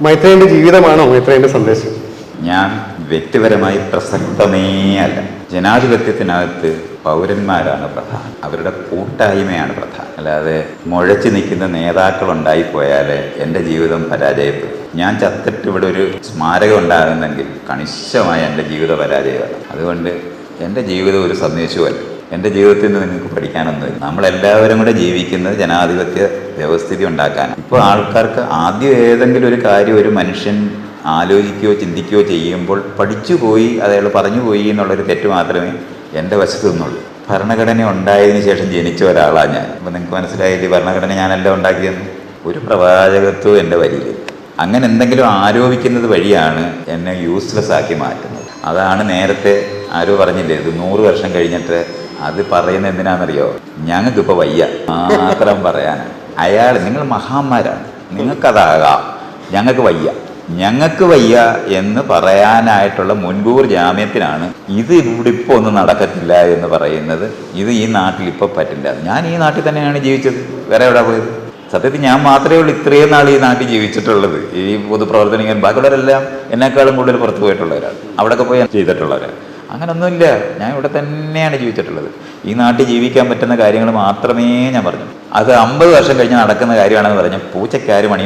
മൈത്രേയന്റെ ജീവിതമാണോ മൈത്രേയന്റെ സന്ദേശം? ഞാൻ വ്യക്തിപരമായി പ്രസക്തമേ അല്ല. ജനാധിപത്യത്തിനകത്ത് പൗരന്മാരാണ് പ്രധാനം, അവരുടെ കൂട്ടായ്മയാണ് പ്രധാനം. അല്ലാതെ മുഴച്ചു നിൽക്കുന്ന നേതാക്കൾ ഉണ്ടായിപ്പോയാൽ എൻ്റെ ജീവിതം പരാജയപ്പെടും. ഞാൻ ചത്തിട്ട് ഇവിടെ ഒരു സ്മാരകം ഉണ്ടാകുന്നെങ്കിൽ കണിശമായി എൻ്റെ ജീവിത പരാജയമാണ്. അതുകൊണ്ട് എൻ്റെ ജീവിതം ഒരു സന്ദേശവുമല്ല. എൻ്റെ ജീവിതത്തിൽ നിന്ന് നിങ്ങൾക്ക് പഠിക്കാനൊന്നുമില്ല. നമ്മളെല്ലാവരും കൂടെ ജീവിക്കുന്നത് ജനാധിപത്യ വ്യവസ്ഥിതി ഉണ്ടാക്കാൻ. ഇപ്പോൾ ആൾക്കാർക്ക് ആദ്യം ഏതെങ്കിലും ഒരു കാര്യം ഒരു മനുഷ്യൻ ആലോചിക്കുകയോ ചിന്തിക്കുകയോ ചെയ്യുമ്പോൾ പഠിച്ചു പോയി, അയാൾ പറഞ്ഞു പോയി എന്നുള്ളൊരു തെറ്റ് മാത്രമേ എൻ്റെ വശത്തു നിന്നുള്ളൂ. ഭരണഘടന ഉണ്ടായതിനു ശേഷം ജനിച്ച ഒരാളാണ് ഞാൻ. അപ്പോൾ നിങ്ങൾക്ക് മനസ്സിലായില്ലേ ഭരണഘടന ഞാനല്ല ഉണ്ടാക്കിയെന്ന്? ഒരു പ്രവാചകത്വം എൻ്റെ വരിയിൽ. അങ്ങനെ എന്തെങ്കിലും ആരോപിക്കുന്നത് വഴിയാണ് എന്നെ യൂസ്ലെസ് ആക്കി മാറ്റുന്നത്. അതാണ് നേരത്തെ ആരോ പറഞ്ഞില്ലേ, ഇത് 100 വർഷം കഴിഞ്ഞിട്ട് അത് പറയുന്നത് എന്തിനാണെന്നറിയോ? ഞങ്ങൾക്കിപ്പോൾ വയ്യ മാത്രം പറയാൻ. അയാൾ നിങ്ങൾ മഹാന്മാരാണ്, നിങ്ങൾക്കതാകാം, ഞങ്ങൾക്ക് വയ്യ എന്ന് പറയാനായിട്ടുള്ള മുൻകൂർ ജാമ്യത്തിനാണ് ഇത്. ഇവിടെ ഇപ്പോൾ ഒന്നും നടക്കത്തില്ല എന്ന് പറയുന്നത്. ഇത് ഈ നാട്ടിൽ ഇപ്പോൾ പറ്റില്ല. ഞാൻ ഈ നാട്ടിൽ തന്നെയാണ് ജീവിച്ചത്, വേറെ എവിടെ പോയത്? സത്യത്തിൽ ഞാൻ മാത്രമേ ഉള്ളൂ ഇത്രയും നാൾ ഈ നാട്ടിൽ ജീവിച്ചിട്ടുള്ളത്. ഈ പൊതുപ്രവർത്തനങ്ങൾ ബാക്കിയുള്ളവരെല്ലാം എന്നെക്കാളും കൂടുതൽ പുറത്തു പോയിട്ടുള്ളവരാണ്, അവിടെയൊക്കെ പോയി ചെയ്തിട്ടുള്ളവരാണ്. അങ്ങനൊന്നുമില്ല, ഞാൻ ഇവിടെ തന്നെയാണ് ജീവിച്ചിട്ടുള്ളത്. ഈ നാട്ടിൽ ജീവിക്കാൻ പറ്റുന്ന കാര്യങ്ങൾ മാത്രമേ ഞാൻ പറഞ്ഞു. അത് 50 വർഷം കഴിഞ്ഞ് നടക്കുന്ന കാര്യമാണെന്ന് പറഞ്ഞാൽ പൂച്ചയ്ക്കാര് മണി